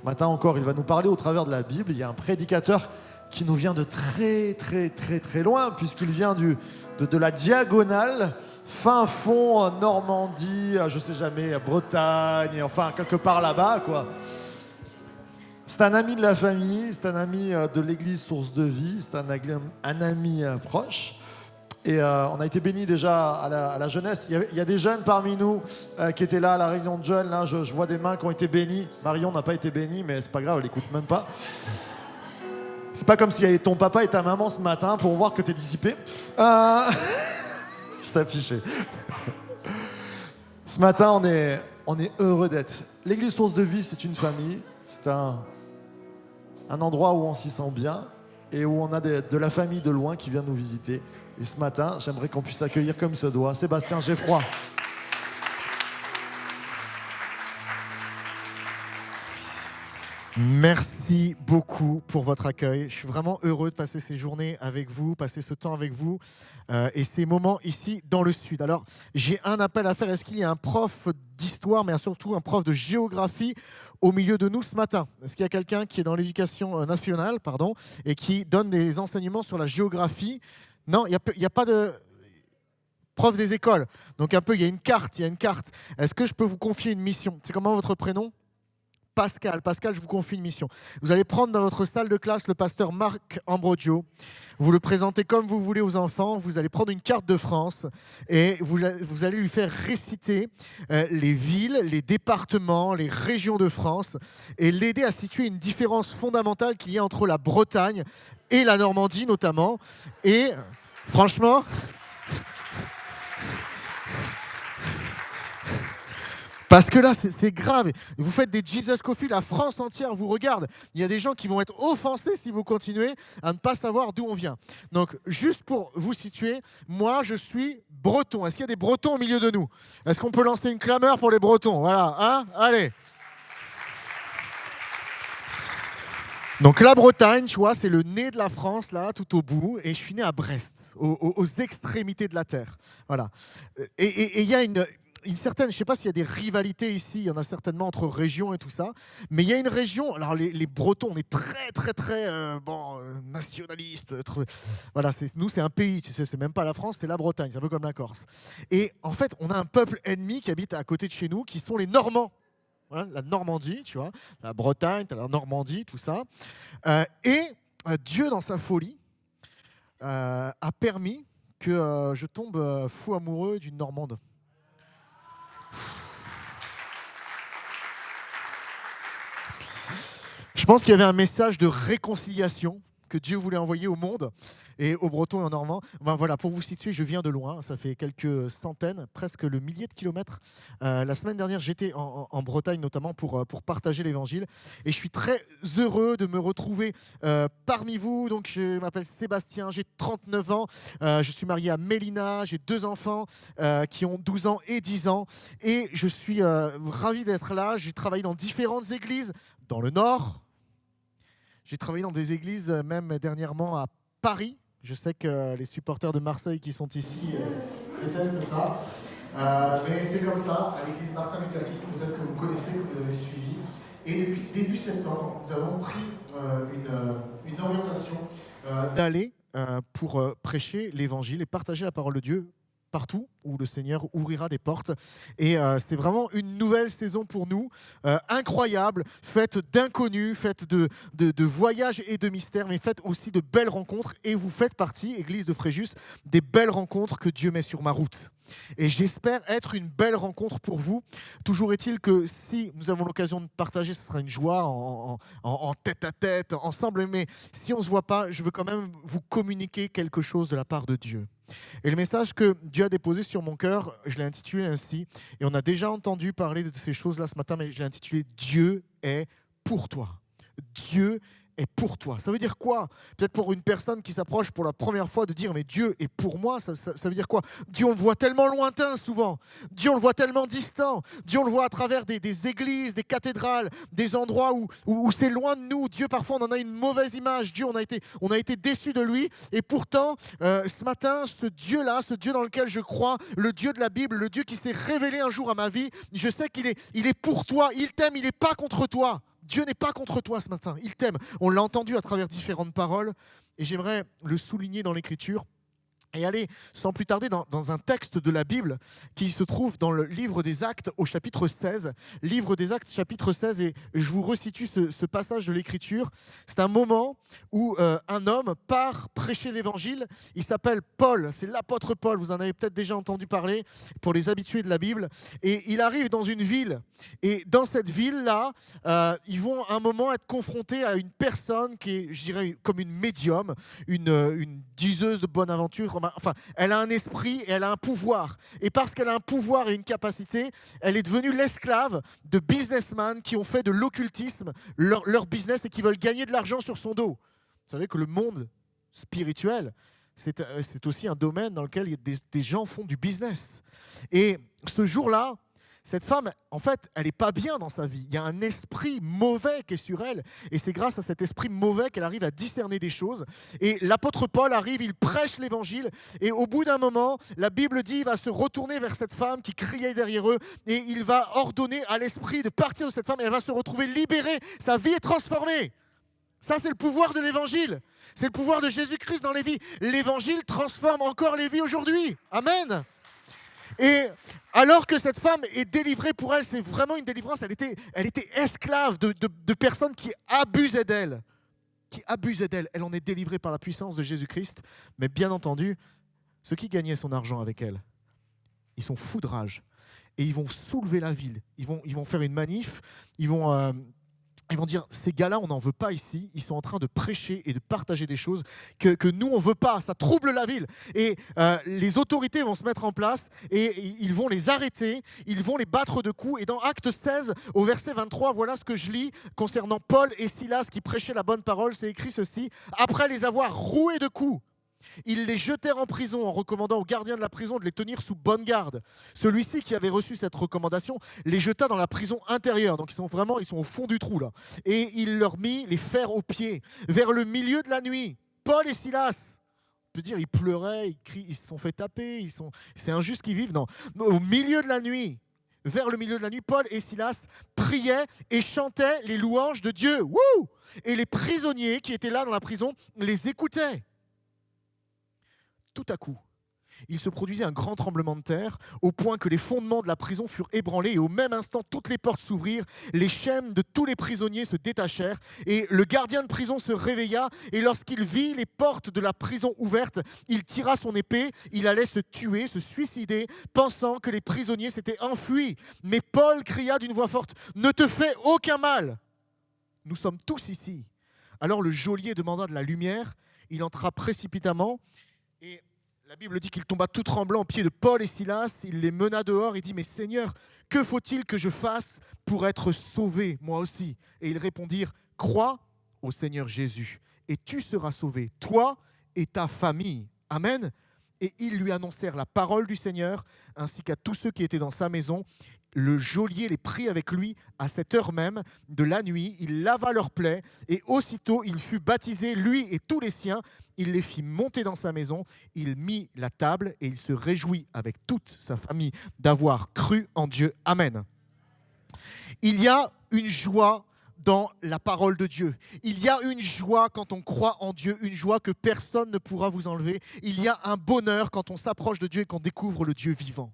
Ce matin encore, il va nous parler au travers de la Bible. Il y a un prédicateur qui nous vient de très, très, très, très loin, puisqu'il vient de la diagonale, fin fond, Normandie, je sais jamais, Bretagne, enfin, quelque part là-bas, quoi. C'est un ami de la famille, c'est un ami de l'église Source de Vie, c'est un ami proche. Et on a été bénis déjà à la jeunesse. Il y a des jeunes parmi nous qui étaient là à la réunion de jeunes. Là, je vois des mains qui ont été bénies. Marion n'a pas été bénie, mais c'est pas grave, elle n'écoute même pas. C'est pas comme s'il y avait ton papa et ta maman ce matin pour voir que t'es dissipé. Je t'ai affiché. Ce matin, on est heureux d'être. L'église Source de Vie, c'est une famille. C'est un endroit où on s'y sent bien et où on a de la famille de loin qui vient nous visiter. Et ce matin, j'aimerais qu'on puisse l'accueillir comme se doit. Sébastien Geffroy. Merci beaucoup pour votre accueil. Je suis vraiment heureux de passer ces journées avec vous, passer ce temps avec vous et ces moments ici dans le Sud. Alors, j'ai un appel à faire. Est-ce qu'il y a un prof d'histoire, mais surtout un prof de géographie au milieu de nous ce matin? Est-ce qu'il y a quelqu'un qui est dans l'éducation nationale, et qui donne des enseignements sur la géographie? Non, il n'y a pas de prof des écoles. Donc il y a une carte. Est-ce que je peux vous confier une mission? C'est comment votre prénom? Pascal, je vous confie une mission. Vous allez prendre dans votre salle de classe le pasteur Marc Ambrogio. Vous le présentez comme vous voulez aux enfants. Vous allez prendre une carte de France et vous allez lui faire réciter les villes, les départements, les régions de France et l'aider à situer une différence fondamentale qu'il y a entre la Bretagne et la Normandie notamment. Et franchement... Parce que là, c'est grave. Vous faites des Jesus Coffee, la France entière vous regarde. Il y a des gens qui vont être offensés si vous continuez à ne pas savoir d'où on vient. Donc, juste pour vous situer, moi, je suis breton. Est-ce qu'il y a des Bretons au milieu de nous? Est-ce qu'on peut lancer une clameur pour les Bretons? Voilà, hein? Allez. Donc la Bretagne, tu vois, c'est le nez de la France, là, tout au bout. Et je suis né à Brest, aux extrémités de la terre. Voilà. Et il y a une certaine, je ne sais pas s'il y a des rivalités ici, il y en a certainement entre régions et tout ça, mais il y a une région, alors les Bretons, on est très, très, très nationalistes. Voilà, nous, c'est un pays, tu sais, c'est même pas la France, c'est la Bretagne, c'est un peu comme la Corse. Et en fait, on a un peuple ennemi qui habite à côté de chez nous, qui sont les Normands. Voilà, la Normandie, tu vois, la Bretagne, la Normandie, tout ça. Dieu, dans sa folie, a permis que je tombe fou amoureux d'une Normande. Je pense qu'il y avait un message de réconciliation que Dieu voulait envoyer au monde et aux Bretons et aux Normands. Enfin, voilà, pour vous situer, je viens de loin, ça fait quelques centaines, presque le millier de kilomètres. La semaine dernière, j'étais en Bretagne notamment pour partager l'évangile et je suis très heureux de me retrouver parmi vous. Donc, je m'appelle Sébastien, j'ai 39 ans, je suis marié à Mélina, j'ai 2 enfants qui ont 12 ans et 10 ans et je suis ravi d'être là. J'ai travaillé dans différentes églises dans le Nord. J'ai travaillé dans des églises, même dernièrement à Paris. Je sais que les supporters de Marseille qui sont ici détestent ça. Mais c'est comme ça, à l'église Martin Luther King, peut-être que vous connaissez, que vous avez suivi. Et depuis début septembre, nous avons pris une orientation d'aller pour prêcher l'évangile et partager la parole de Dieu partout où le Seigneur ouvrira des portes. Et c'est vraiment une nouvelle saison pour nous, incroyable, faite d'inconnus, faite de voyages et de mystères, mais faite aussi de belles rencontres. Et vous faites partie, Église de Fréjus, des belles rencontres que Dieu met sur ma route. Et j'espère être une belle rencontre pour vous. Toujours est-il que si nous avons l'occasion de partager, ce sera une joie en tête-à-tête, ensemble. Mais si on ne se voit pas, je veux quand même vous communiquer quelque chose de la part de Dieu. Et le message que Dieu a déposé sur mon cœur, je l'ai intitulé ainsi. Et on a déjà entendu parler de ces choses-là ce matin, mais je l'ai intitulé « Dieu est pour toi ». Dieu est pour toi. Ça veut dire quoi? Peut-être pour une personne qui s'approche pour la première fois de dire « mais Dieu est pour moi », ça veut dire quoi? Dieu, on le voit tellement lointain souvent. Dieu, on le voit tellement distant. Dieu, on le voit à travers des églises, des cathédrales, des endroits où c'est loin de nous. Dieu, parfois, on en a une mauvaise image. Dieu, on a été déçus de lui. Et pourtant, ce matin, ce Dieu-là, ce Dieu dans lequel je crois, le Dieu de la Bible, le Dieu qui s'est révélé un jour à ma vie, je sais qu'il est pour toi. Il t'aime, il n'est pas contre toi. Dieu n'est pas contre toi ce matin, il t'aime. On l'a entendu à travers différentes paroles et j'aimerais le souligner dans l'Écriture. Et aller sans plus tarder dans un texte de la Bible qui se trouve dans le livre des Actes au chapitre 16. Livre des Actes chapitre 16, et je vous resitue ce passage de l'Écriture. C'est un moment où un homme part prêcher l'Évangile. Il s'appelle Paul, c'est l'apôtre Paul, vous en avez peut-être déjà entendu parler pour les habitués de la Bible. Et il arrive dans une ville, et dans cette ville-là, ils vont à un moment être confrontés à une personne qui est, je dirais, comme une médium, une diseuse de bonne aventure. Enfin, elle a un esprit et elle a un pouvoir. Et parce qu'elle a un pouvoir et une capacité, elle est devenue l'esclave de businessmen qui ont fait de l'occultisme leur business et qui veulent gagner de l'argent sur son dos. Vous savez que le monde spirituel, c'est aussi un domaine dans lequel des gens font du business. Et ce jour-là, cette femme, en fait, elle n'est pas bien dans sa vie. Il y a un esprit mauvais qui est sur elle. Et c'est grâce à cet esprit mauvais qu'elle arrive à discerner des choses. Et l'apôtre Paul arrive, il prêche l'évangile. Et au bout d'un moment, la Bible dit, il va se retourner vers cette femme qui criait derrière eux. Et il va ordonner à l'esprit de partir de cette femme. Et elle va se retrouver libérée. Sa vie est transformée. Ça, c'est le pouvoir de l'évangile. C'est le pouvoir de Jésus-Christ dans les vies. L'évangile transforme encore les vies aujourd'hui. Amen. Et alors que cette femme est délivrée, pour elle, c'est vraiment une délivrance. Elle était esclave de personnes qui abusaient d'elle. Elle en est délivrée par la puissance de Jésus-Christ. Mais bien entendu, ceux qui gagnaient son argent avec elle, ils sont fous de rage. Et ils vont soulever la ville. Ils vont faire une manif. Ils vont dire, ces gars-là, on n'en veut pas ici. Ils sont en train de prêcher et de partager des choses que nous, on ne veut pas. Ça trouble la ville. Et les autorités vont se mettre en place et ils vont les arrêter. Ils vont les battre de coups. Et dans Acte 16, au verset 23, voilà ce que je lis concernant Paul et Silas qui prêchaient la bonne parole. C'est écrit ceci. Après les avoir roués de coups, ils les jetèrent en prison en recommandant au gardien de la prison de les tenir sous bonne garde. Celui-ci qui avait reçu cette recommandation les jeta dans la prison intérieure. Donc ils sont au fond du trou là. Et il leur mit les fers aux pieds. Vers le milieu de la nuit, Paul et Silas, on peut dire ils pleuraient, ils crient, ils se sont fait taper, c'est injuste qu'ils vivent. Non, au milieu de la nuit, vers le milieu de la nuit, Paul et Silas priaient et chantaient les louanges de Dieu. Wouh! Et les prisonniers qui étaient là dans la prison les écoutaient. Tout à coup, il se produisit un grand tremblement de terre, au point que les fondements de la prison furent ébranlés, et au même instant, toutes les portes s'ouvrirent, les chaînes de tous les prisonniers se détachèrent, et le gardien de prison se réveilla, et lorsqu'il vit les portes de la prison ouvertes, il tira son épée, il allait se tuer, se suicider, pensant que les prisonniers s'étaient enfuis. Mais Paul cria d'une voix forte, « Ne te fais aucun mal, nous sommes tous ici. » Alors le geôlier demanda de la lumière, il entra précipitamment, et la Bible dit qu'il tomba tout tremblant aux pieds de Paul et Silas. Il les mena dehors et dit « Mais Seigneur, que faut-il que je fasse pour être sauvé, moi aussi ?» Et ils répondirent « Crois au Seigneur Jésus, et tu seras sauvé, toi et ta famille. » Amen. Et ils lui annoncèrent la parole du Seigneur, ainsi qu'à tous ceux qui étaient dans sa maison. Le geôlier les prit avec lui à cette heure même de la nuit. Il lava leurs plaies et aussitôt il fut baptisé, lui et tous les siens. Il les fit monter dans sa maison. Il mit la table et il se réjouit avec toute sa famille d'avoir cru en Dieu. Amen. Il y a une joie dans la parole de Dieu. Il y a une joie quand on croit en Dieu, une joie que personne ne pourra vous enlever. Il y a un bonheur quand on s'approche de Dieu et qu'on découvre le Dieu vivant.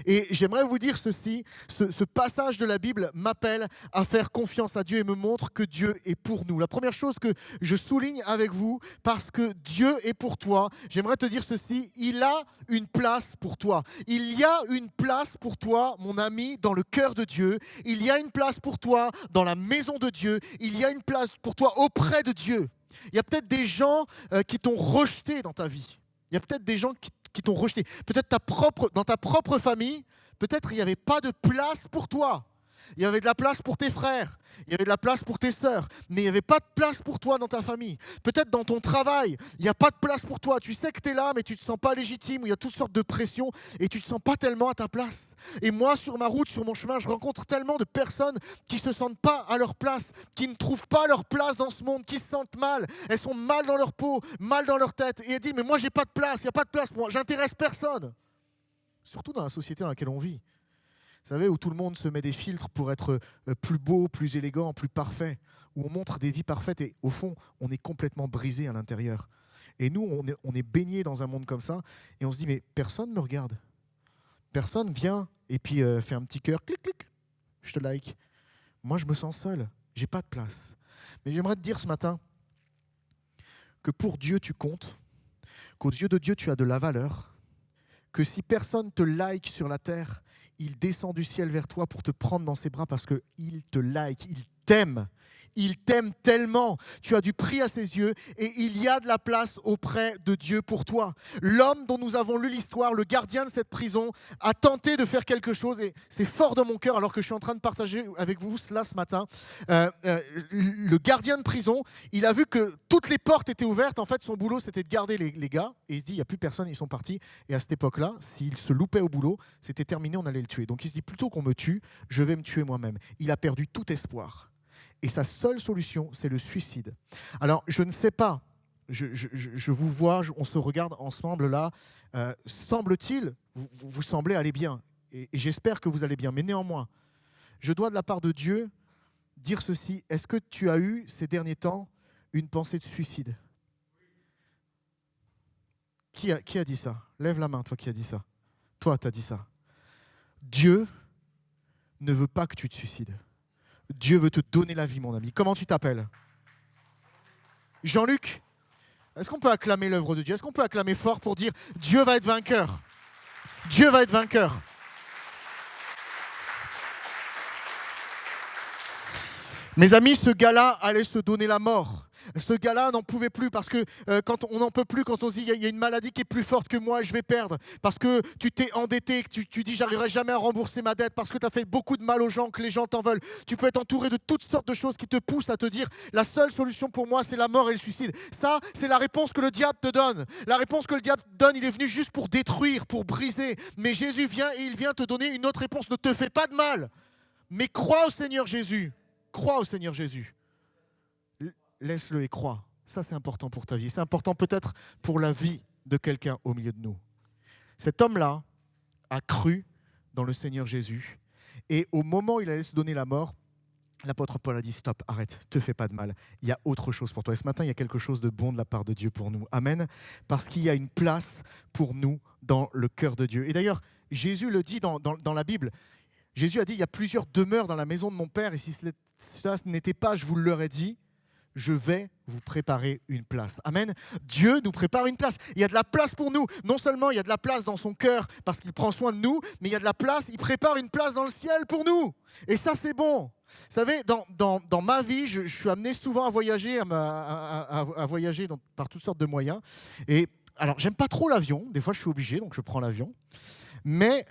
Et j'aimerais vous dire ceci, ce passage de la Bible m'appelle à faire confiance à Dieu et me montre que Dieu est pour nous. La première chose que je souligne avec vous, parce que Dieu est pour toi, j'aimerais te dire ceci, il a une place pour toi. Il y a une place pour toi, mon ami, dans le cœur de Dieu. Il y a une place pour toi dans la maison de Dieu. Il y a une place pour toi auprès de Dieu. Il y a peut-être des gens qui t'ont rejeté dans ta vie. Il y a peut-être des gens qui t'ont rejeté. Peut-être dans ta propre famille, peut-être il n'y avait pas de place pour toi. Il y avait de la place pour tes frères, il y avait de la place pour tes sœurs, mais il n'y avait pas de place pour toi dans ta famille. Peut-être dans ton travail, il n'y a pas de place pour toi. Tu sais que tu es là, mais tu ne te sens pas légitime, où il y a toutes sortes de pressions et tu ne te sens pas tellement à ta place. Et moi, sur ma route, sur mon chemin, je rencontre tellement de personnes qui ne se sentent pas à leur place, qui ne trouvent pas leur place dans ce monde, qui se sentent mal. Elles sont mal dans leur peau, mal dans leur tête. Et elles disent, mais moi, j'ai pas de place, il n'y a pas de place pour moi, j'intéresse personne. Surtout dans la société dans laquelle on vit. Vous savez, où tout le monde se met des filtres pour être plus beau, plus élégant, plus parfait, où on montre des vies parfaites et au fond, on est complètement brisé à l'intérieur. Et nous, on est baigné dans un monde comme ça et on se dit, mais personne ne me regarde. Personne vient et puis fait un petit cœur, clic, clic, je te like. Moi, je me sens seul, j'ai pas de place. Mais j'aimerais te dire ce matin que pour Dieu, tu comptes, qu'aux yeux de Dieu, tu as de la valeur, que si personne te like sur la terre, il descend du ciel vers toi pour te prendre dans ses bras parce qu'il te like, il t'aime. Il t'aime tellement, tu as du prix à ses yeux et il y a de la place auprès de Dieu pour toi. L'homme dont nous avons lu l'histoire, le gardien de cette prison, a tenté de faire quelque chose et c'est fort dans mon cœur alors que je suis en train de partager avec vous cela ce matin. Le gardien de prison, il a vu que toutes les portes étaient ouvertes. En fait, son boulot, c'était de garder les gars et il se dit, il n'y a plus personne, ils sont partis. Et à cette époque-là, s'il se loupait au boulot, c'était terminé, on allait le tuer. Donc il se dit, plutôt qu'on me tue, je vais me tuer moi-même. Il a perdu tout espoir. Et sa seule solution, c'est le suicide. Alors, je ne sais pas, je vous vois, on se regarde ensemble là. Semble-t-il, vous semblez aller bien. Et j'espère que vous allez bien. Mais néanmoins, je dois de la part de Dieu dire ceci. Est-ce que tu as eu ces derniers temps une pensée de suicide ? Qui a dit ça ? Lève la main, toi qui as dit ça. Toi, tu as dit ça. Dieu ne veut pas que tu te suicides. Dieu veut te donner la vie, mon ami. Comment tu t'appelles ? Jean-Luc ? Est-ce qu'on peut acclamer l'œuvre de Dieu ? Est-ce qu'on peut acclamer fort pour dire Dieu va être vainqueur ? Dieu va être vainqueur. Mes amis, ce gars-là allait se donner la mort. Ce gars-là n'en pouvait plus parce que quand on n'en peut plus, quand on se dit il y a une maladie qui est plus forte que moi et je vais perdre, parce que tu t'es endetté, que tu dis j'arriverai jamais à rembourser ma dette, parce que tu as fait beaucoup de mal aux gens, que les gens t'en veulent. Tu peux être entouré de toutes sortes de choses qui te poussent à te dire la seule solution pour moi c'est la mort et le suicide. Ça, c'est la réponse que le diable te donne. La réponse que le diable donne, il est venu juste pour détruire, pour briser. Mais Jésus vient et il vient te donner une autre réponse. Ne te fais pas de mal, mais crois au Seigneur Jésus. Crois au Seigneur Jésus. Laisse-le et crois. Ça, c'est important pour ta vie. C'est important peut-être pour la vie de quelqu'un au milieu de nous. Cet homme-là a cru dans le Seigneur Jésus. Et au moment où il allait se donner la mort, l'apôtre Paul a dit « Stop, arrête, te fais pas de mal. Il y a autre chose pour toi. » Et ce matin, il y a quelque chose de bon de la part de Dieu pour nous. Amen. Parce qu'il y a une place pour nous dans le cœur de Dieu. Et d'ailleurs, Jésus le dit dans la Bible. Jésus a dit « Il y a plusieurs demeures dans la maison de mon Père. Et si cela n'était pas, je vous l'aurais dit. » Je vais vous préparer une place. Amen. Dieu nous prépare une place. Il y a de la place pour nous. Non seulement il y a de la place dans son cœur parce qu'il prend soin de nous, mais il y a de la place, il prépare une place dans le ciel pour nous. Et ça, c'est bon. Vous savez, dans ma vie, je suis amené souvent à voyager, à voyager par toutes sortes de moyens. Et alors, j'aime pas trop l'avion. Des fois, je suis obligé, donc je prends l'avion. Mais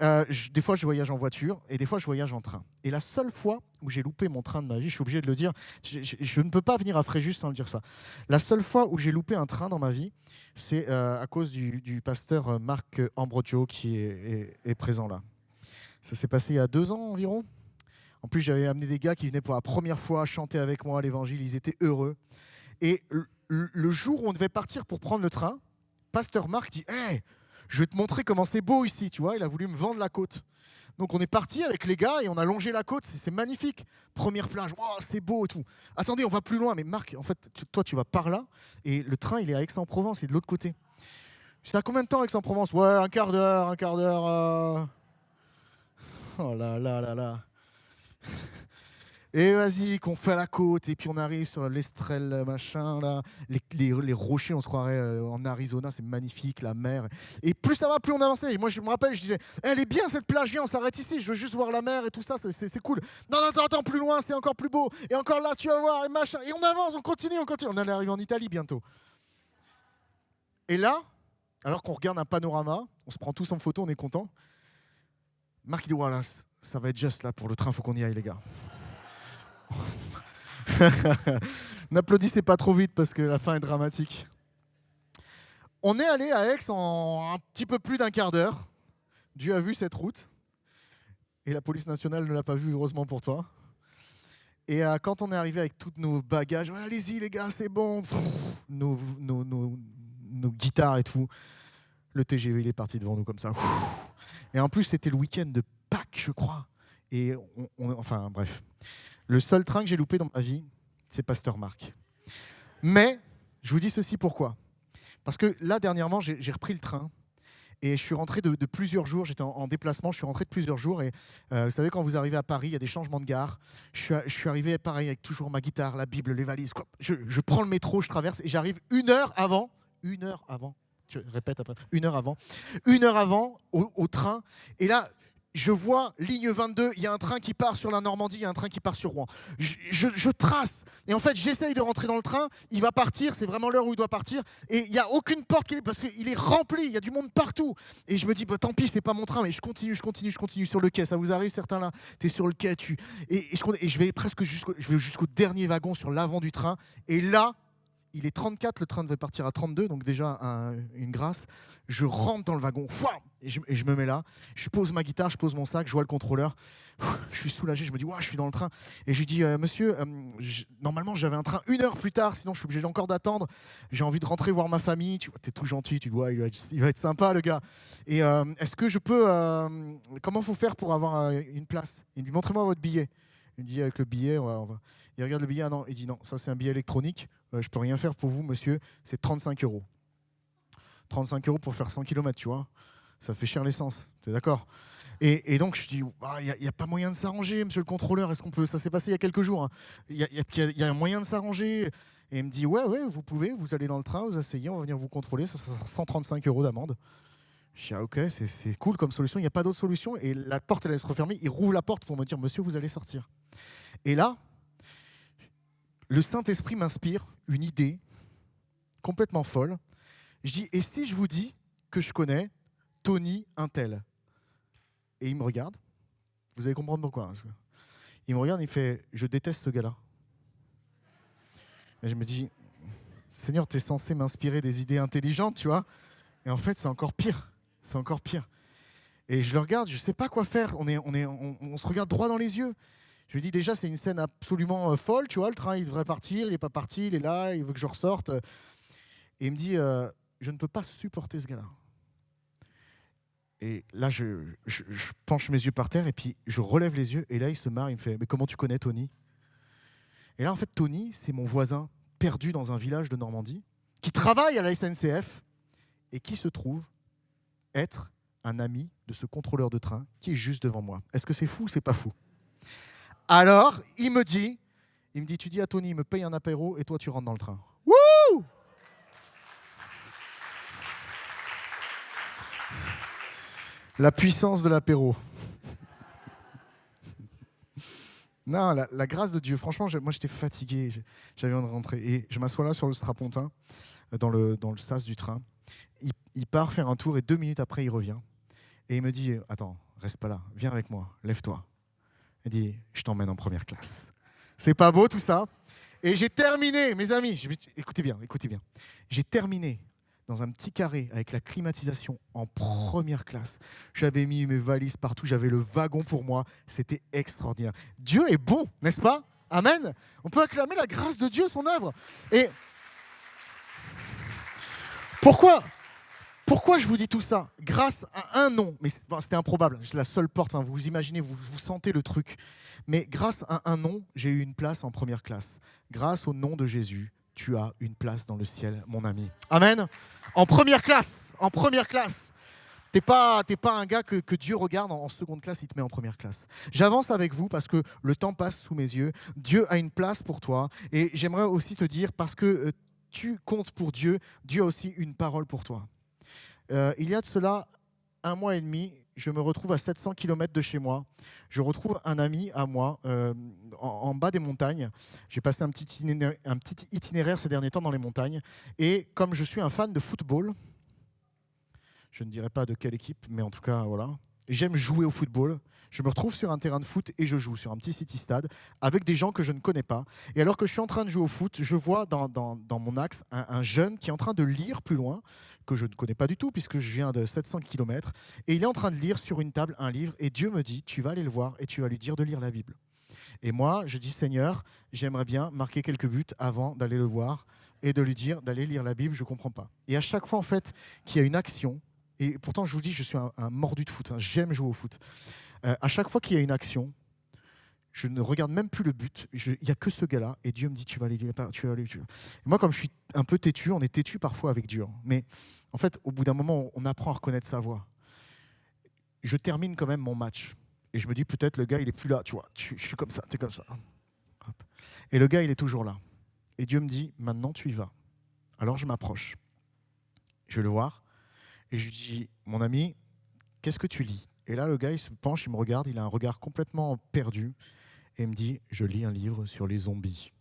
des fois, je voyage en voiture et des fois, je voyage en train. Et la seule fois où j'ai loupé mon train de ma vie, je suis obligé de le dire, je ne peux pas venir à Fréjus sans le dire ça. La seule fois où j'ai loupé un train dans ma vie, c'est à cause du pasteur Marc Ambrogio qui est présent là. Ça s'est passé il y a 2 ans environ. En plus, j'avais amené des gars qui venaient pour la première fois chanter avec moi à l'évangile. Ils étaient heureux. Et le jour où on devait partir pour prendre le train, pasteur Marc dit « Hey, je vais te montrer comment c'est beau ici, tu vois. » Il a voulu me vendre la côte. Donc on est parti avec les gars et on a longé la côte. C'est magnifique. Première plage, wow, c'est beau et tout. Attendez, on va plus loin. Mais Marc, en fait, toi, tu vas par là et le train, il est à Aix-en-Provence, il est de l'autre côté. C'est à combien de temps Aix-en-Provence ? Ouais, un quart d'heure. Oh là là là là. Et vas-y, qu'on fait la côte, et puis on arrive sur l'Estrelle, machin, là. Les rochers, on se croirait en Arizona, c'est magnifique, la mer. Et plus ça va, plus on avançait. Et moi, je me rappelle, je disais, elle est bien cette plage, viens, on s'arrête ici, je veux juste voir la mer et tout ça, c'est cool. Non, attends, plus loin, c'est encore plus beau. Et encore là, tu vas voir, et machin. Et on avance, on continue. On allait arriver en Italie bientôt. Et là, alors qu'on regarde un panorama, on se prend tous en photo, on est content. Marc, il dit, voilà, ça va être juste là pour le train, faut qu'on y aille, les gars. N'applaudissez pas trop vite parce que la fin est dramatique. On est allé à Aix en un petit peu plus d'1 quart d'heure. Dieu a vu cette route et la police nationale ne l'a pas vue, heureusement pour toi. Et quand on est arrivé avec tous nos bagages, ouais, allez-y les gars, c'est bon, nos guitares et tout, le TGV il est parti devant nous comme ça. Et en plus c'était le week-end de Pâques, je crois. Et enfin, bref. Le seul train que j'ai loupé dans ma vie, c'est Pasteur Marc. Mais, je vous dis ceci pourquoi. Parce que là, dernièrement, j'ai repris le train. Et je suis rentré de plusieurs jours, j'étais en déplacement, je suis rentré de plusieurs jours. Et vous savez, quand vous arrivez à Paris, il y a des changements de gare. Je suis arrivé pareil, avec toujours ma guitare, la Bible, les valises. Quoi. Je prends le métro, je traverse et j'arrive une heure avant, je répète après, une heure avant au train. Et là, je vois ligne 22, il y a un train qui part sur la Normandie, il y a un train qui part sur Rouen. Je trace. Et en fait, j'essaye de rentrer dans le train. Il va partir, c'est vraiment l'heure où il doit partir. Et il n'y a aucune porte, parce qu'il est rempli, il y a du monde partout. Et je me dis, bah, tant pis, c'est pas mon train, mais je continue sur le quai. Ça vous arrive, certains là, tu es sur le quai, et je vais presque jusqu'au dernier wagon sur l'avant du train. Et là, il est 34, le train devait partir à 32, donc déjà une grâce. Je rentre dans le wagon, et je me mets là. Je pose ma guitare, je pose mon sac, je vois le contrôleur. Je suis soulagé, je me dis, je suis dans le train. Et je lui dis, monsieur, normalement j'avais un train 1 heure plus tard, sinon je suis obligé encore d'attendre. J'ai envie de rentrer voir ma famille. Tu vois, t'es tout gentil, tu vois, il va être sympa le gars. Et est-ce que je peux... comment faut faire pour avoir une place? Il me dit, montrez-moi votre billet. Il me dit, avec le billet, on va... Il regarde le billet, non, il dit non, ça c'est un billet électronique, je ne peux rien faire pour vous, monsieur, c'est 35 €. 35 € pour faire 100 km, tu vois, ça fait cher l'essence, tu es d'accord? Et donc je dis, il n'y a pas moyen de s'arranger, monsieur le contrôleur, est-ce qu'on peut... Ça s'est passé il y a quelques jours, hein. Il y a un moyen de s'arranger. Et il me dit, ouais, vous pouvez, vous allez dans le train, vous asseyez, on va venir vous contrôler, ça sera 135 € d'amende. Je dis, ok, c'est cool comme solution, il n'y a pas d'autre solution. Et la porte, elle se refermer, il rouvre la porte pour me dire, monsieur, vous allez sortir. Et là, le Saint-Esprit m'inspire une idée complètement folle. Je dis, et si je vous dis que je connais Tony Intel? Et il me regarde. Vous allez comprendre pourquoi. Il me regarde, il fait, je déteste ce gars-là. Et je me dis, Seigneur, tu es censé m'inspirer des idées intelligentes, tu vois. Et en fait, c'est encore pire. C'est encore pire. Et je le regarde, je ne sais pas quoi faire. On se regarde droit dans les yeux. Je lui dis déjà, c'est une scène absolument folle, tu vois, le train, il devrait partir, il n'est pas parti, il est là, il veut que je ressorte. Et il me dit, je ne peux pas supporter ce gars-là. Et là, je penche mes yeux par terre et puis je relève les yeux. Et là, il se marre, il me fait, mais comment tu connais Tony? Et là, en fait, Tony, c'est mon voisin perdu dans un village de Normandie, qui travaille à la SNCF et qui se trouve être un ami de ce contrôleur de train qui est juste devant moi. Est-ce que c'est fou ou c'est pas fou? Alors, il me dit, tu dis à Tony, il me paye un apéro et toi, tu rentres dans le train. Wouh! La puissance de l'apéro. Non, la grâce de Dieu. Franchement, moi, j'étais fatigué. J'avais envie de rentrer. Et je m'assois là sur le strapontin, dans le sas du train. Il part faire un tour et 2 minutes après, il revient. Et il me dit, attends, reste pas là. Viens avec moi, lève-toi. Il dit, je t'emmène en première classe. C'est pas beau tout ça? Et j'ai terminé, mes amis, écoutez bien. J'ai terminé dans un petit carré avec la climatisation en première classe. J'avais mis mes valises partout, j'avais le wagon pour moi. C'était extraordinaire. Dieu est bon, n'est-ce pas? Amen. On peut acclamer la grâce de Dieu, son œuvre. Et pourquoi je vous dis tout ça? Grâce à un nom, mais c'était improbable, c'est la seule porte, hein, vous imaginez, vous sentez le truc. Mais grâce à un nom, j'ai eu une place en première classe. Grâce au nom de Jésus, tu as une place dans le ciel, mon ami. Amen. En première classe. T'es pas un gars que Dieu regarde en seconde classe, il te met en première classe. J'avance avec vous parce que le temps passe sous mes yeux. Dieu a une place pour toi. Et j'aimerais aussi te dire, parce que tu comptes pour Dieu, Dieu a aussi une parole pour toi. Il y a de cela 1 mois et demi, je me retrouve à 700 km de chez moi. Je retrouve un ami à moi en bas des montagnes. J'ai passé un petit itinéraire ces derniers temps dans les montagnes. Et comme je suis un fan de football, je ne dirais pas de quelle équipe, mais en tout cas, voilà. J'aime jouer au football. Je me retrouve sur un terrain de foot et je joue sur un petit city-stade avec des gens que je ne connais pas. Et alors que je suis en train de jouer au foot, je vois dans mon axe un jeune qui est en train de lire plus loin, que je ne connais pas du tout puisque je viens de 700 km. Et il est en train de lire sur une table un livre et Dieu me dit, tu vas aller le voir et tu vas lui dire de lire la Bible. Et moi, je dis, Seigneur, j'aimerais bien marquer quelques buts avant d'aller le voir et de lui dire d'aller lire la Bible, je ne comprends pas. Et à chaque fois, en fait, qu'il y a une action, et pourtant, je vous dis, je suis un mordu de foot, hein, j'aime jouer au foot. À chaque fois qu'il y a une action, Je ne regarde même plus le but. Il n'y a que ce gars-là. Et Dieu me dit, tu vas aller. Et moi, comme je suis un peu têtu, on est têtu parfois avec Dieu. Mais en fait, au bout d'un moment, on apprend à reconnaître sa voix. Je termine quand même mon match. Et je me dis, peut-être le gars, il n'est plus là. Tu vois, je suis comme ça, tu es comme ça. Hop. Et le gars, il est toujours là. Et Dieu me dit, maintenant, tu y vas. Alors, je m'approche. Je vais le voir. Et je lui dis, mon ami, qu'est-ce que tu lis ? Et là, le gars, il se penche, il me regarde, il a un regard complètement perdu. Et il me dit, je lis un livre sur les zombies.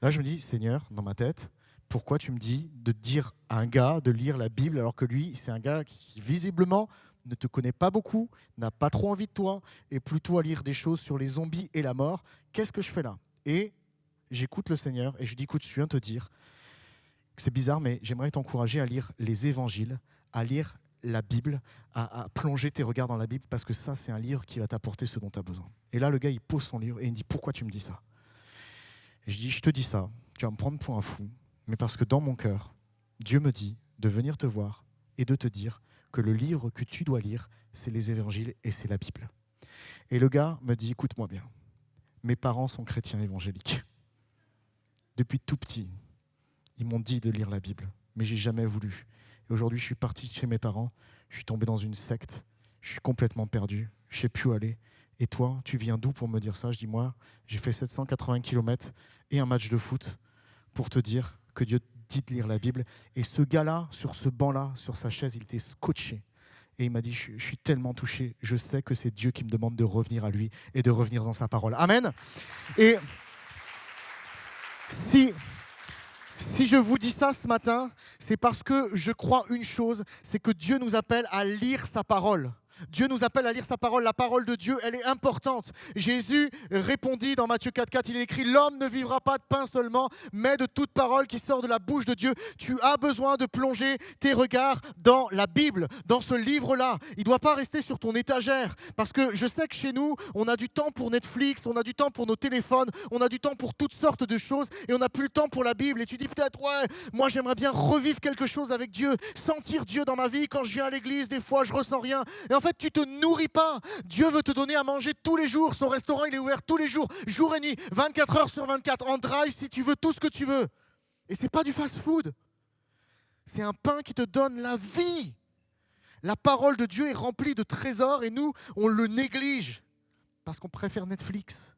Là, je me dis, Seigneur, dans ma tête, pourquoi tu me dis de dire à un gars de lire la Bible alors que lui, c'est un gars qui visiblement ne te connaît pas beaucoup, n'a pas trop envie de toi, et plutôt à lire des choses sur les zombies et la mort. Qu'est-ce que je fais là ? Et j'écoute le Seigneur et je lui dis, écoute, je viens te dire que c'est bizarre, mais j'aimerais t'encourager à lire les évangiles, à lire la Bible, à plonger tes regards dans la Bible, parce que ça, c'est un livre qui va t'apporter ce dont tu as besoin. Et là, le gars, il pose son livre et il me dit, pourquoi tu me dis ça ? Et je dis, je te dis ça, tu vas me prendre pour un fou, mais parce que dans mon cœur, Dieu me dit de venir te voir et de te dire que le livre que tu dois lire, c'est les évangiles et c'est la Bible. Et le gars me dit, écoute-moi bien, mes parents sont chrétiens évangéliques. Depuis tout petit, ils m'ont dit de lire la Bible, mais j'ai jamais voulu. Et aujourd'hui, je suis parti de chez mes parents, je suis tombé dans une secte, je suis complètement perdu, je ne sais plus où aller. Et toi, tu viens d'où pour me dire ça ? Je dis, moi, j'ai fait 780 km et un match de foot pour te dire que Dieu dit de lire la Bible. Et ce gars-là, sur ce banc-là, sur sa chaise, il était scotché. Et il m'a dit, je suis tellement touché, je sais que c'est Dieu qui me demande de revenir à lui et de revenir dans sa parole. Amen. Et si je vous dis ça ce matin, c'est parce que je crois une chose, c'est que Dieu nous appelle à lire sa parole. Dieu nous appelle à lire sa parole. La parole de Dieu, elle est importante. Jésus répondit dans Matthieu 4,4, il est écrit « L'homme ne vivra pas de pain seulement, mais de toute parole qui sort de la bouche de Dieu. » Tu as besoin de plonger tes regards dans la Bible, dans ce livre-là. Il ne doit pas rester sur ton étagère. Parce que je sais que chez nous, on a du temps pour Netflix, on a du temps pour nos téléphones, on a du temps pour toutes sortes de choses et on n'a plus le temps pour la Bible. Et tu dis peut-être, ouais, moi j'aimerais bien revivre quelque chose avec Dieu, sentir Dieu dans ma vie. Quand je viens à l'église, des fois, je ressens rien. Et en fait, tu ne te nourris pas. Dieu veut te donner à manger tous les jours. Son restaurant, il est ouvert tous les jours, jour et nuit, 24 heures sur 24, en drive si tu veux, tout ce que tu veux. Et ce n'est pas du fast-food. C'est un pain qui te donne la vie. La parole de Dieu est remplie de trésors et nous, on le néglige parce qu'on préfère Netflix.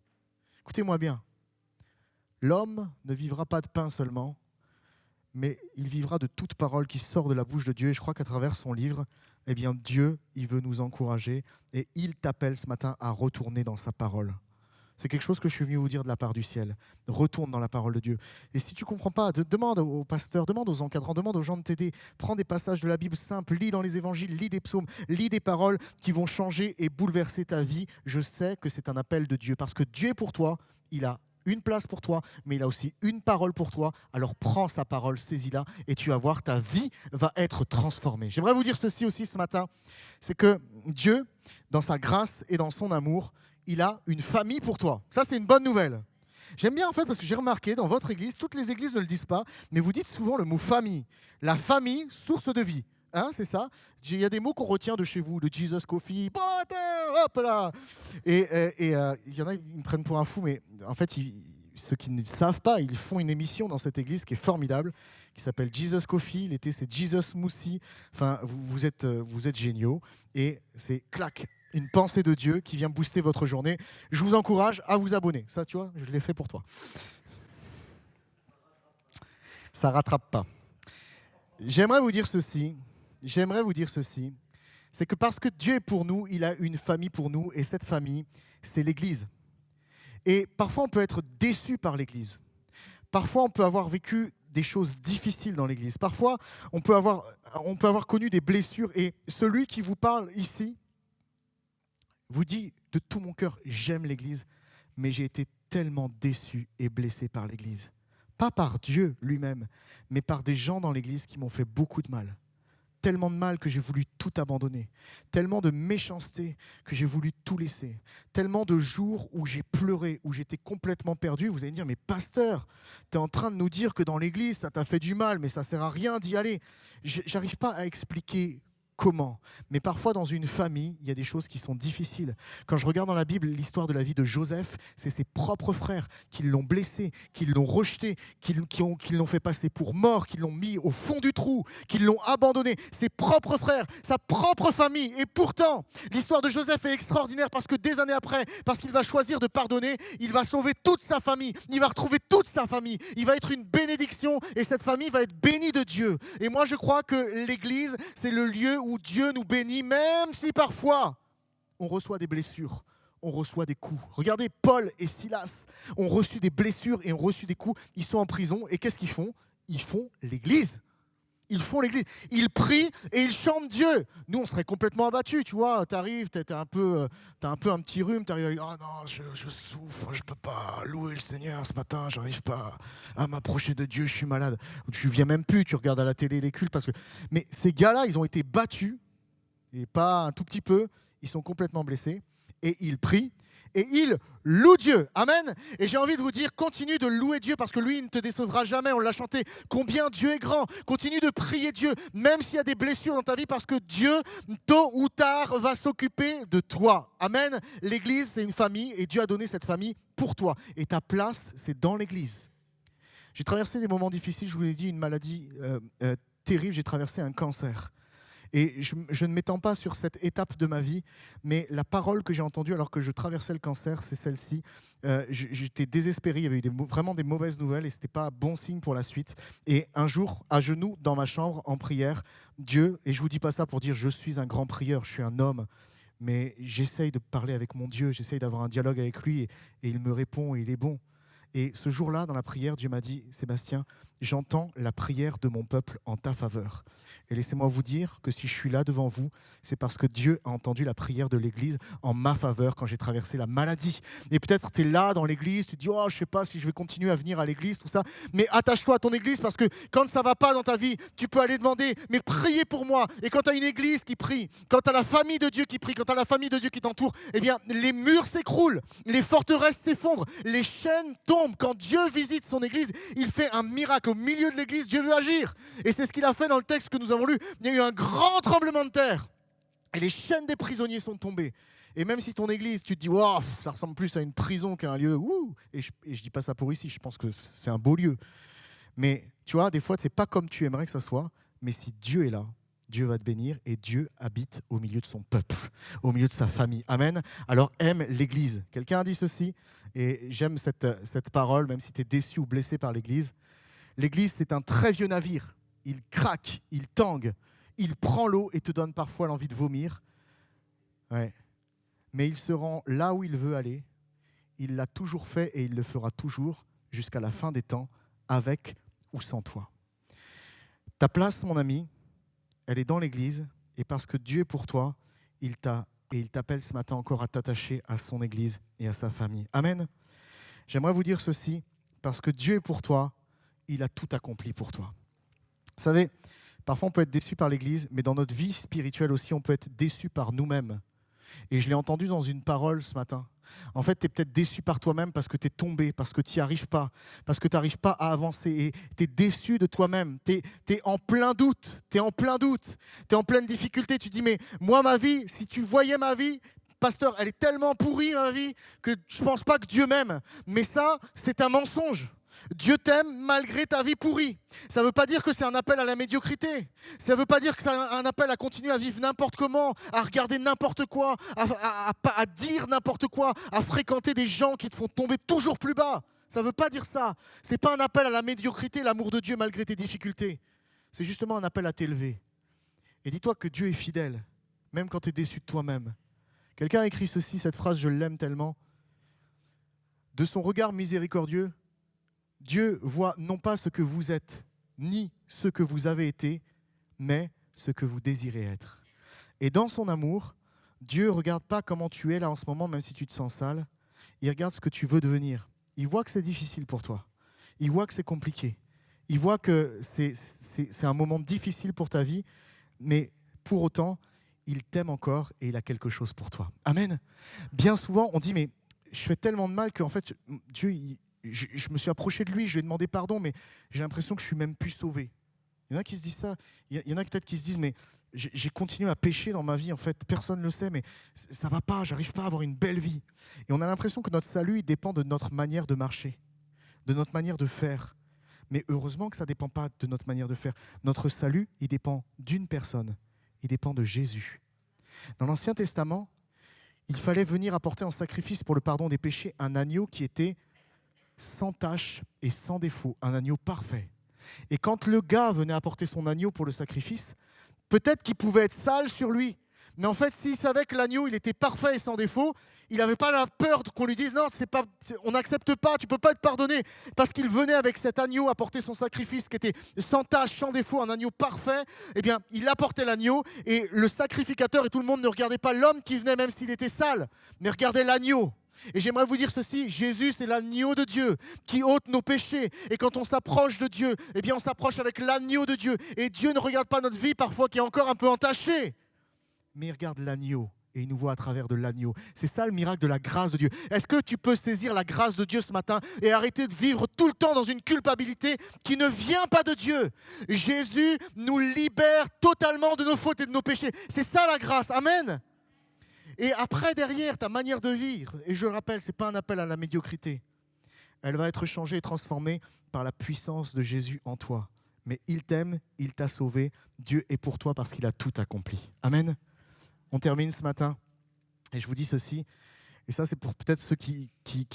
Écoutez-moi bien. L'homme ne vivra pas de pain seulement, mais il vivra de toute parole qui sort de la bouche de Dieu. Et je crois qu'à travers son livre, eh bien Dieu, il veut nous encourager et il t'appelle ce matin à retourner dans sa parole. C'est quelque chose que je suis venu vous dire de la part du ciel. Retourne dans la parole de Dieu. Et si tu ne comprends pas, demande aux pasteurs, demande aux encadrants, demande aux gens de t'aider. Prends des passages de la Bible simples, lis dans les évangiles, lis des psaumes, lis des paroles qui vont changer et bouleverser ta vie. Je sais que c'est un appel de Dieu parce que Dieu est pour toi, il a une place pour toi, mais il a aussi une parole pour toi. Alors prends sa parole, saisis-la et tu vas voir, ta vie va être transformée. J'aimerais vous dire ceci aussi ce matin, c'est que Dieu, dans sa grâce et dans son amour, il a une famille pour toi. Ça, c'est une bonne nouvelle. J'aime bien en fait parce que j'ai remarqué dans votre église, toutes les églises ne le disent pas, mais vous dites souvent le mot famille. La famille, source de vie. Hein, c'est ça. Il y a des mots qu'on retient de chez vous, de Jesus Coffee, hop là. Et il y en a, ils me prennent pour un fou, mais en fait, ceux qui ne savent pas, ils font une émission dans cette église qui est formidable, qui s'appelle Jesus Coffee. L'été, c'est Jesus Smoothie. Enfin, vous êtes géniaux. Et c'est clac, une pensée de Dieu qui vient booster votre journée. Je vous encourage à vous abonner. Ça, tu vois, je l'ai fait pour toi. Ça ne rattrape pas. J'aimerais vous dire ceci, c'est que parce que Dieu est pour nous, il a une famille pour nous, et cette famille, c'est l'Église. Et parfois, on peut être déçu par l'Église. Parfois, on peut avoir vécu des choses difficiles dans l'Église. Parfois, on peut avoir connu des blessures, et celui qui vous parle ici vous dit de tout mon cœur, j'aime l'Église, mais j'ai été tellement déçu et blessé par l'Église. Pas par Dieu lui-même, mais par des gens dans l'Église qui m'ont fait beaucoup de mal. Tellement de mal que j'ai voulu tout abandonner. Tellement de méchanceté que j'ai voulu tout laisser. Tellement de jours où j'ai pleuré, où j'étais complètement perdu. Vous allez me dire, mais pasteur, tu es en train de nous dire que dans l'Église, ça t'a fait du mal, mais ça ne sert à rien d'y aller. Je n'arrive pas à expliquer comment. Mais parfois, dans une famille, il y a des choses qui sont difficiles. Quand je regarde dans la Bible l'histoire de la vie de Joseph, c'est ses propres frères qui l'ont blessé, qui l'ont rejeté, qui l'ont fait passer pour mort, qui l'ont mis au fond du trou, qui l'ont abandonné. Ses propres frères, sa propre famille. Et pourtant, l'histoire de Joseph est extraordinaire parce que des années après, parce qu'il va choisir de pardonner, il va sauver toute sa famille. Il va retrouver toute sa famille. Il va être une bénédiction et cette famille va être bénie de Dieu. Et moi, je crois que l'Église, c'est le lieu où Dieu nous bénit, même si parfois on reçoit des blessures, on reçoit des coups. Regardez, Paul et Silas ont reçu des blessures et ont reçu des coups. Ils sont en prison et qu'est-ce qu'ils font? Ils font l'Église. Ils font l'Église. Ils prient et ils chantent Dieu. Nous, on serait complètement abattus, tu vois. Tu arrives, tu as un peu un petit rhume, tu arrives à dire « Oh non, je souffre, je ne peux pas louer le Seigneur ce matin, je n'arrive pas à m'approcher de Dieu, je suis malade. » Tu ne viens même plus, tu regardes à la télé les cultes. Mais ces gars-là, ils ont été battus, et pas un tout petit peu, ils sont complètement blessés, et ils prient. Et il loue Dieu. Amen. Et j'ai envie de vous dire, continue de louer Dieu parce que lui, il ne te décevra jamais. On l'a chanté. Combien Dieu est grand. Continue de prier Dieu, même s'il y a des blessures dans ta vie, parce que Dieu, tôt ou tard, va s'occuper de toi. Amen. L'église, c'est une famille et Dieu a donné cette famille pour toi. Et ta place, c'est dans l'église. J'ai traversé des moments difficiles. Je vous l'ai dit, une maladie terrible. J'ai traversé un cancer. Et je ne m'étends pas sur cette étape de ma vie, mais la parole que j'ai entendue alors que je traversais le cancer, c'est celle-ci. J'étais désespéré, il y avait eu vraiment des mauvaises nouvelles et ce n'était pas bon signe pour la suite. Et un jour, à genoux dans ma chambre, en prière, Dieu, et je ne vous dis pas ça pour dire je suis un grand prieur, je suis un homme, mais j'essaye de parler avec mon Dieu, j'essaye d'avoir un dialogue avec lui et il me répond et il est bon. Et ce jour-là, dans la prière, Dieu m'a dit, Sébastien, j'entends la prière de mon peuple en ta faveur. Et laissez-moi vous dire que si je suis là devant vous, c'est parce que Dieu a entendu la prière de l'Église en ma faveur quand j'ai traversé la maladie. Et peut-être tu es là dans l'Église, tu te dis, oh, je ne sais pas si je vais continuer à venir à l'Église, tout ça. Mais attache-toi à ton Église parce que quand ça ne va pas dans ta vie, tu peux aller demander, mais priez pour moi. Et quand tu as une Église qui prie, quand tu as la famille de Dieu qui prie, quand tu as la famille de Dieu qui t'entoure, eh bien, les murs s'écroulent, les forteresses s'effondrent, les chaînes tombent. Quand Dieu visite son Église, il fait un miracle. Au milieu de l'Église, Dieu veut agir. Et c'est ce qu'il a fait dans le texte que nous avons lu. Il y a eu un grand tremblement de terre. Et les chaînes des prisonniers sont tombées. Et même si ton église, tu te dis, wow, ça ressemble plus à une prison qu'à un lieu, et je ne dis pas ça pour ici, je pense que c'est un beau lieu. Mais tu vois, des fois, ce n'est pas comme tu aimerais que ça soit, mais si Dieu est là, Dieu va te bénir et Dieu habite au milieu de son peuple, au milieu de sa famille. Amen. Alors aime l'Église. Quelqu'un a dit ceci, et j'aime cette parole, même si tu es déçu ou blessé par l'Église. L'Église, c'est un très vieux navire. Il craque, il tangue, il prend l'eau et te donne parfois l'envie de vomir. Ouais. Mais il se rend là où il veut aller. Il l'a toujours fait et il le fera toujours jusqu'à la fin des temps, avec ou sans toi. Ta place, mon ami, elle est dans l'Église. Et parce que Dieu est pour toi, il t'appelle ce matin encore à t'attacher à son Église et à sa famille. Amen. J'aimerais vous dire ceci, parce que Dieu est pour toi, il a tout accompli pour toi. Vous savez, parfois on peut être déçu par l'Église, mais dans notre vie spirituelle aussi, on peut être déçu par nous-mêmes. Et je l'ai entendu dans une parole ce matin. En fait, tu es peut-être déçu par toi-même parce que tu es tombé, parce que tu n'y arrives pas, parce que tu n'arrives pas à avancer. Et tu es déçu de toi-même. Tu es en plein doute. Tu es en plein doute. Tu es en pleine difficulté. Tu te dis, mais moi, ma vie, si tu voyais ma vie, pasteur, elle est tellement pourrie, ma vie, que je ne pense pas que Dieu m'aime. Mais ça, c'est un mensonge. Dieu t'aime malgré ta vie pourrie. Ça ne veut pas dire que c'est un appel à la médiocrité. Ça ne veut pas dire que c'est un appel à continuer à vivre n'importe comment, à regarder n'importe quoi, à dire n'importe quoi, à fréquenter des gens qui te font tomber toujours plus bas. Ça ne veut pas dire ça. Ce n'est pas un appel à la médiocrité, l'amour de Dieu malgré tes difficultés. C'est justement un appel à t'élever. Et dis-toi que Dieu est fidèle, même quand tu es déçu de toi-même. Quelqu'un a écrit ceci, cette phrase, je l'aime tellement. De son regard miséricordieux, Dieu voit non pas ce que vous êtes, ni ce que vous avez été, mais ce que vous désirez être. Et dans son amour, Dieu ne regarde pas comment tu es là en ce moment, même si tu te sens sale. Il regarde ce que tu veux devenir. Il voit que c'est difficile pour toi. Il voit que c'est compliqué. Il voit que c'est un moment difficile pour ta vie, mais pour autant, il t'aime encore et il a quelque chose pour toi. Amen. Bien souvent, on dit, mais je fais tellement de mal qu'en fait, Dieu, je me suis approché de lui, je lui ai demandé pardon, mais j'ai l'impression que je ne suis même plus sauvé. Il y en a qui se disent ça. Il y en a peut-être qui se disent, mais j'ai continué à pécher dans ma vie, en fait, personne ne le sait, mais ça ne va pas, j'arrive pas à avoir une belle vie. Et on a l'impression que notre salut, il dépend de notre manière de marcher, de notre manière de faire. Mais heureusement que ça ne dépend pas de notre manière de faire. Notre salut, il dépend d'une personne, il dépend de Jésus. Dans l'Ancien Testament, il fallait venir apporter en sacrifice pour le pardon des péchés un agneau qui était sans tache et sans défaut, un agneau parfait. Et quand le gars venait apporter son agneau pour le sacrifice, peut-être qu'il pouvait être sale sur lui. Mais en fait, s'il savait que l'agneau, il était parfait et sans défaut, il n'avait pas la peur qu'on lui dise « Non, on n'accepte pas, tu ne peux pas être pardonné. » Parce qu'il venait avec cet agneau apporter son sacrifice qui était sans tache, sans défaut, un agneau parfait. Eh bien, il apportait l'agneau et le sacrificateur et tout le monde ne regardait pas l'homme qui venait, même s'il était sale, mais regardait l'agneau. Et j'aimerais vous dire ceci, Jésus c'est l'agneau de Dieu qui ôte nos péchés. Et quand on s'approche de Dieu, eh bien on s'approche avec l'agneau de Dieu. Et Dieu ne regarde pas notre vie parfois qui est encore un peu entachée, mais il regarde l'agneau et il nous voit à travers de l'agneau. C'est ça le miracle de la grâce de Dieu. Est-ce que tu peux saisir la grâce de Dieu ce matin et arrêter de vivre tout le temps dans une culpabilité qui ne vient pas de Dieu? Jésus nous libère totalement de nos fautes et de nos péchés. C'est ça la grâce, amen. Et après, derrière, ta manière de vivre, et je le rappelle, ce n'est pas un appel à la médiocrité, elle va être changée et transformée par la puissance de Jésus en toi. Mais il t'aime, il t'a sauvé, Dieu est pour toi parce qu'il a tout accompli. Amen. On termine ce matin, et je vous dis ceci, et ça c'est pour peut-être ceux qui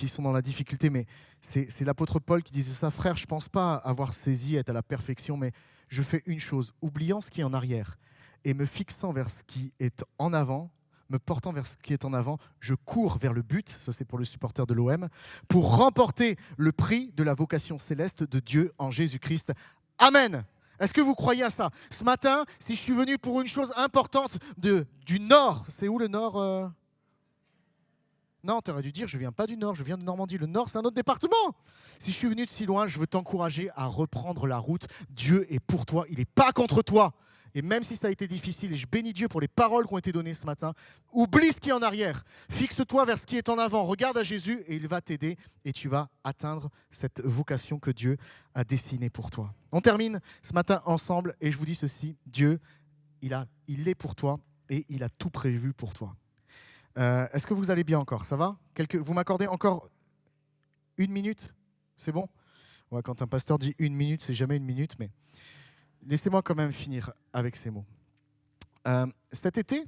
sont dans la difficulté, mais c'est l'apôtre Paul qui disait ça. Frère, je ne pense pas avoir saisi, être à la perfection, mais je fais une chose, oubliant ce qui est en arrière, et me fixant vers ce qui est en avant, me portant vers ce qui est en avant, je cours vers le but, ça c'est pour le supporter de l'OM, pour remporter le prix de la vocation céleste de Dieu en Jésus-Christ. Amen. Est-ce que vous croyez à ça? Ce matin, si je suis venu pour une chose importante du Nord, c'est où le Nord Non, tu aurais dû dire, je ne viens pas du Nord, je viens de Normandie. Le Nord, c'est un autre département. Si je suis venu de si loin, je veux t'encourager à reprendre la route. Dieu est pour toi, il n'est pas contre toi. Et même si ça a été difficile, et je bénis Dieu pour les paroles qui ont été données ce matin, oublie ce qui est en arrière. Fixe-toi vers ce qui est en avant. Regarde à Jésus et il va t'aider et tu vas atteindre cette vocation que Dieu a dessinée pour toi. On termine ce matin ensemble et je vous dis ceci. Dieu, il est pour toi et il a tout prévu pour toi. Est-ce que vous allez bien encore? Ça va? Vous m'accordez encore 1 minute? C'est bon? Ouais, quand un pasteur dit 1 minute, c'est jamais 1 minute, mais... Laissez-moi quand même finir avec ces mots. Cet été,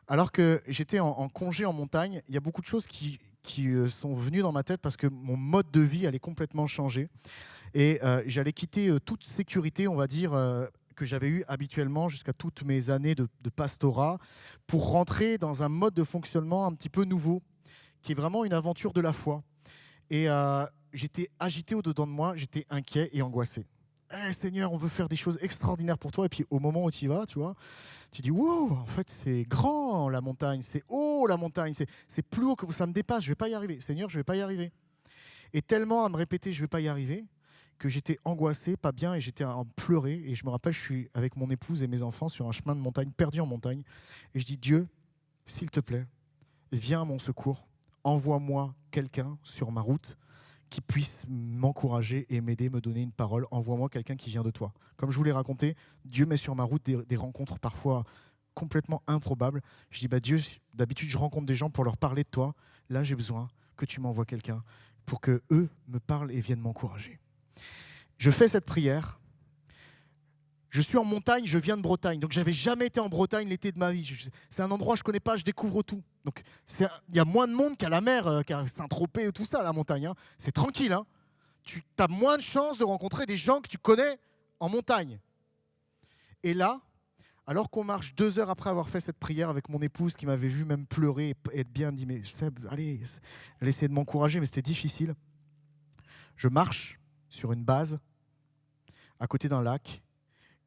alors que j'étais en congé en montagne, il y a beaucoup de choses qui sont venues dans ma tête parce que mon mode de vie allait complètement changer. Et j'allais quitter toute sécurité, on va dire, que j'avais eue habituellement jusqu'à toutes mes années de pastorat pour rentrer dans un mode de fonctionnement un petit peu nouveau, qui est vraiment une aventure de la foi. Et j'étais agité au-dedans de moi, j'étais inquiet et angoissé. Hey, Seigneur, on veut faire des choses extraordinaires pour toi. Et puis au moment où tu y vas, tu vois, tu dis, wow, en fait, c'est grand la montagne, c'est haut la montagne, c'est plus haut que ça me dépasse, je ne vais pas y arriver. Seigneur, je ne vais pas y arriver. Et tellement à me répéter, je ne vais pas y arriver, que j'étais angoissé, pas bien, et j'étais en pleurer. Et je me rappelle, je suis avec mon épouse et mes enfants sur un chemin de montagne, perdu en montagne. Et je dis, Dieu, s'il te plaît, viens à mon secours, envoie-moi quelqu'un sur ma route qui puisse m'encourager et m'aider, me donner une parole. Envoie-moi quelqu'un qui vient de toi. Comme je vous l'ai raconté, Dieu met sur ma route des rencontres parfois complètement improbables. Je dis, Dieu, d'habitude, je rencontre des gens pour leur parler de toi. Là, j'ai besoin que tu m'envoies quelqu'un pour qu'eux me parlent et viennent m'encourager. Je fais cette prière. Je suis en montagne, je viens de Bretagne. Donc, je n'avais jamais été en Bretagne l'été de ma vie. C'est un endroit que je ne connais pas, je découvre tout. Donc, il y a moins de monde qu'à la mer, qu'à Saint-Tropez et tout ça, la montagne. Hein. C'est tranquille. Hein. Tu as moins de chances de rencontrer des gens que tu connais en montagne. Et là, alors qu'on marche 2 heures après avoir fait cette prière avec mon épouse qui m'avait vu même pleurer et être bien, elle me dit, mais Seb, allez, elle essayait de m'encourager, mais c'était difficile. Je marche sur une base, à côté d'un lac.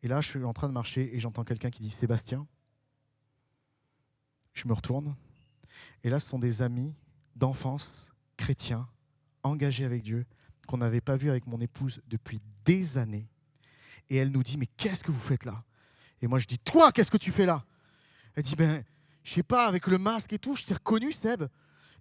Et là, je suis en train de marcher et j'entends quelqu'un qui dit « Sébastien ». Je me retourne. Et là, ce sont des amis d'enfance, chrétiens, engagés avec Dieu, qu'on n'avait pas vus avec mon épouse depuis des années. Et elle nous dit « Mais qu'est-ce que vous faites là ?» Et moi, je dis « Toi, qu'est-ce que tu fais là ?» Elle dit « Je sais pas, avec le masque et tout, je t'ai reconnu, Seb.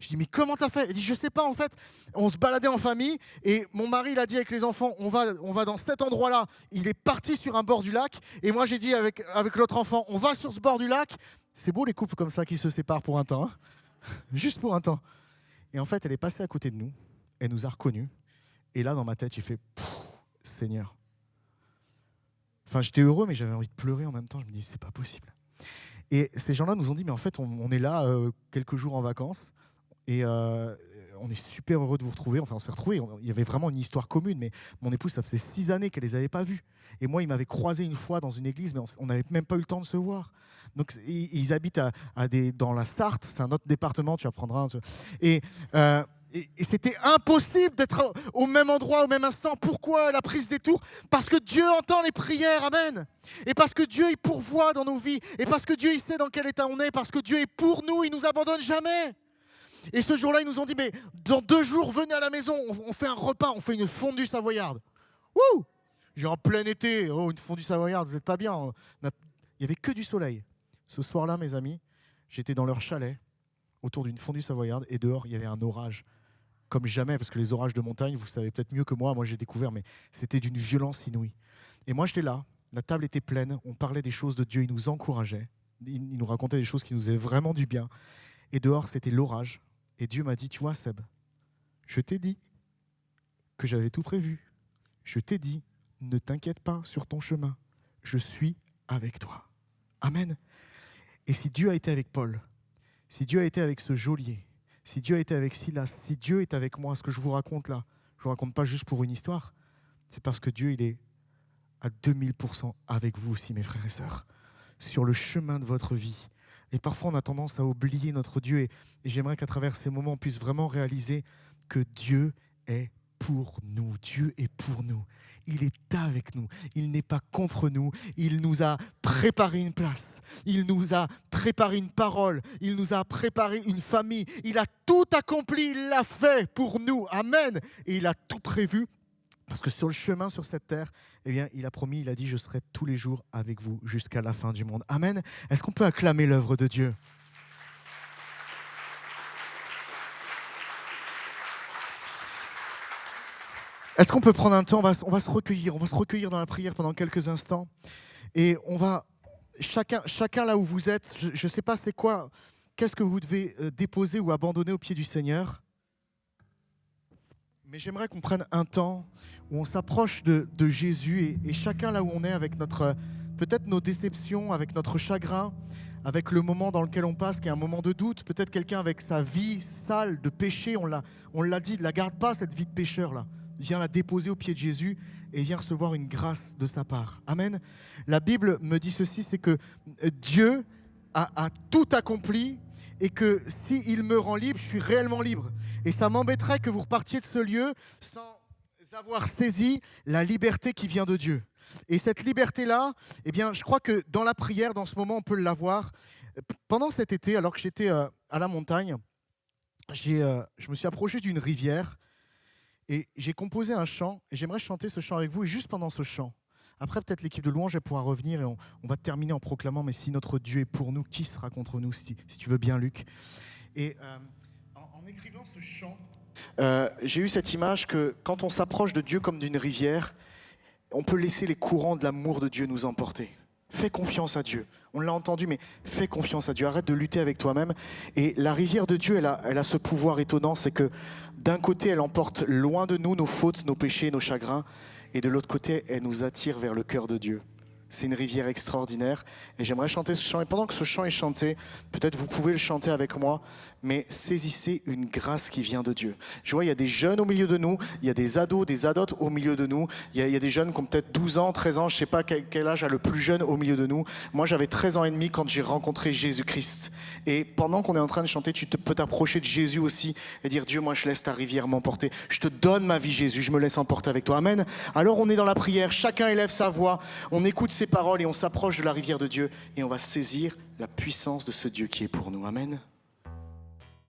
Je dis, mais comment t'as fait? Elle dit, je sais pas, en fait, on se baladait en famille et mon mari, il a dit avec les enfants, on va dans cet endroit-là. Il est parti sur un bord du lac et moi, j'ai dit avec l'autre enfant, on va sur ce bord du lac. C'est beau les couples comme ça qui se séparent pour un temps, hein. Juste pour un temps. Et en fait, elle est passée à côté de nous, elle nous a reconnus. Et là, dans ma tête, j'ai fait, Seigneur. Enfin, j'étais heureux, mais j'avais envie de pleurer en même temps. Je me dis, c'est pas possible. Et ces gens-là nous ont dit, mais en fait, on est là quelques jours en vacances. Et on est super heureux de vous retrouver. Enfin, on s'est retrouvés. Il y avait vraiment une histoire commune. Mais mon épouse, ça faisait 6 années qu'elle les avait pas vus. Et moi, il m'avait croisé une fois dans une église, mais on n'avait même pas eu le temps de se voir. Donc, ils habitent dans la Sarthe. C'est un autre département. Tu apprendras. Et c'était impossible d'être au même endroit, au même instant. Pourquoi la prise des tours? Parce que Dieu entend les prières, amen. Et parce que Dieu, il pourvoit dans nos vies. Et parce que Dieu, il sait dans quel état on est. Parce que Dieu est pour nous, il ne nous abandonne jamais. Et ce jour-là, ils nous ont dit, mais dans 2 jours, venez à la maison, on fait un repas, on fait une fondue savoyarde. Wouh! J'ai en plein été, une fondue savoyarde, vous n'êtes pas bien. Il n'y avait que du soleil. Ce soir-là, mes amis, j'étais dans leur chalet, autour d'une fondue savoyarde, et dehors, il y avait un orage. Comme jamais, parce que les orages de montagne, vous savez peut-être mieux que moi j'ai découvert, mais c'était d'une violence inouïe. Et moi j'étais là, la table était pleine, on parlait des choses de Dieu, il nous encourageait, il nous racontait des choses qui nous faisaient vraiment du bien. Et dehors c'était l'orage, et Dieu m'a dit, tu vois Seb, je t'ai dit que j'avais tout prévu, je t'ai dit, ne t'inquiète pas sur ton chemin, je suis avec toi. Amen. Et si Dieu a été avec Paul, si Dieu a été avec ce geôlier, si Dieu a été avec Silas, si Dieu est avec moi, ce que je vous raconte là, je ne vous raconte pas juste pour une histoire, c'est parce que Dieu, il est à 2000% avec vous aussi, mes frères et sœurs, sur le chemin de votre vie. Et parfois, on a tendance à oublier notre Dieu. Et j'aimerais qu'à travers ces moments, on puisse vraiment réaliser que Dieu est pour nous. Dieu est pour nous. Il est avec nous. Il n'est pas contre nous. Il nous a préparé une place. Il nous a préparé une parole. Il nous a préparé une famille. Il a tout accompli. Il l'a fait pour nous. Amen. Et il a tout prévu. Parce que sur le chemin, sur cette terre, eh bien, il a promis, il a dit, je serai tous les jours avec vous jusqu'à la fin du monde. Amen. Est-ce qu'on peut acclamer l'œuvre de Dieu? Est-ce qu'on peut prendre un temps, on va se recueillir dans la prière pendant quelques instants. Et on va, chacun là où vous êtes, je ne sais pas c'est quoi, qu'est-ce que vous devez déposer ou abandonner au pied du Seigneur. Mais j'aimerais qu'on prenne un temps où on s'approche de Jésus et chacun là où on est avec peut-être nos déceptions, avec notre chagrin, avec le moment dans lequel on passe, qui est un moment de doute. Peut-être quelqu'un avec sa vie sale de péché, on l'a dit, ne la garde pas cette vie de pécheur là. Viens la déposer au pied de Jésus et viens recevoir une grâce de sa part. Amen. La Bible me dit ceci, c'est que Dieu a tout accompli et que s'il me rend libre, je suis réellement libre. Et ça m'embêterait que vous repartiez de ce lieu sans avoir saisi la liberté qui vient de Dieu. Et cette liberté-là, eh bien, je crois que dans la prière, dans ce moment, on peut l'avoir. Pendant cet été, alors que j'étais à la montagne, je me suis approché d'une rivière et j'ai composé un chant. Et j'aimerais chanter ce chant avec vous. Et juste pendant ce chant, après peut-être l'équipe de louange pourra revenir et on va terminer en proclamant, mais si notre Dieu est pour nous, qui sera contre nous, si tu veux bien, Luc. Et en écrivant ce chant, j'ai eu cette image que quand on s'approche de Dieu comme d'une rivière, on peut laisser les courants de l'amour de Dieu nous emporter. Fais confiance à Dieu. On l'a entendu, mais fais confiance à Dieu. Arrête de lutter avec toi-même. Et la rivière de Dieu, elle a ce pouvoir étonnant, c'est que d'un côté, elle emporte loin de nous nos fautes, nos péchés, nos chagrins, et de l'autre côté, elle nous attire vers le cœur de Dieu. C'est une rivière extraordinaire et j'aimerais chanter ce chant. Et pendant que ce chant est chanté, peut-être vous pouvez le chanter avec moi, mais saisissez une grâce qui vient de Dieu. Je vois, il y a des jeunes au milieu de nous, il y a des ados, des adotes au milieu de nous. Il y a des jeunes qui ont peut-être 12 ans, 13 ans, je ne sais pas quel âge a le plus jeune au milieu de nous. Moi, j'avais 13 ans et demi quand j'ai rencontré Jésus-Christ. Et pendant qu'on est en train de chanter, tu peux t'approcher de Jésus aussi et dire, Dieu, moi, je laisse ta rivière m'emporter. Je te donne ma vie, Jésus, je me laisse emporter avec toi. Amen. Alors, on est dans la prière, chacun élève sa voix, on écoute ses paroles et on s'approche de la rivière de Dieu et on va saisir la puissance de ce Dieu qui est pour nous. Amen.